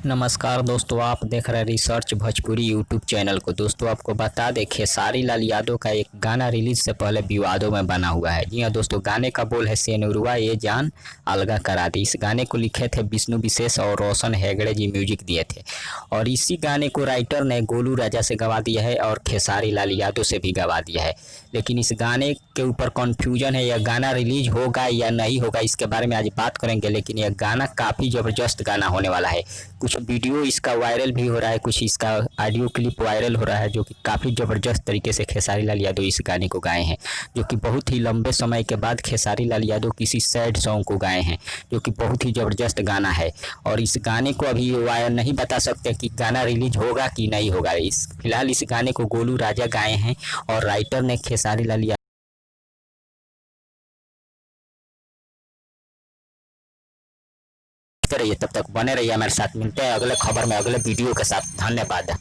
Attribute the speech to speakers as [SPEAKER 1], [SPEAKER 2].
[SPEAKER 1] नमस्कार दोस्तों, आप देख रहे हैं रिसर्च भोजपुरी यूट्यूब चैनल को। दोस्तों आपको बता दें, खेसारी लाल यादव का एक गाना रिलीज से पहले विवादों में बना हुआ है। जी हाँ दोस्तों, गाने का बोल है सेनुरवा ये जान अलगा करा दी। इस गाने को लिखे थे विष्णु विशेष और रोशन हेगड़े जी म्यूजिक दिए थे। और इसी गाने को राइटर ने गोलू राजा से गवा दिया है और खेसारी लाल यादव से भी गवा दिया है। लेकिन इस गाने के ऊपर कन्फ्यूजन है, यह गाना रिलीज होगा या नहीं होगा, इसके बारे में आज बात करेंगे। लेकिन यह गाना काफ़ी ज़बरदस्त गाना होने वाला है। कुछ वीडियो इसका वायरल भी हो रहा है, कुछ इसका ऑडियो क्लिप वायरल हो रहा है, जो कि काफ़ी ज़बरदस्त तरीके से खेसारी लाल यादव इस गाने को गाए हैं। जो कि बहुत ही लंबे समय के बाद खेसारी लाल यादव किसी सैड सॉन्ग को गाए हैं, जो कि बहुत ही ज़बरदस्त गाना है। और इस गाने को अभी वायरल नहीं बता सकते कि गाना रिलीज होगा कि नहीं होगा। फिलहाल इस गाने को गोलू राजा गाए हैं और राइटर ने खेसारी लाल यादव रहिए। तब तक बने रहिए हमारे साथ, मिलते हैं अगले खबर में अगले वीडियो के साथ। धन्यवाद।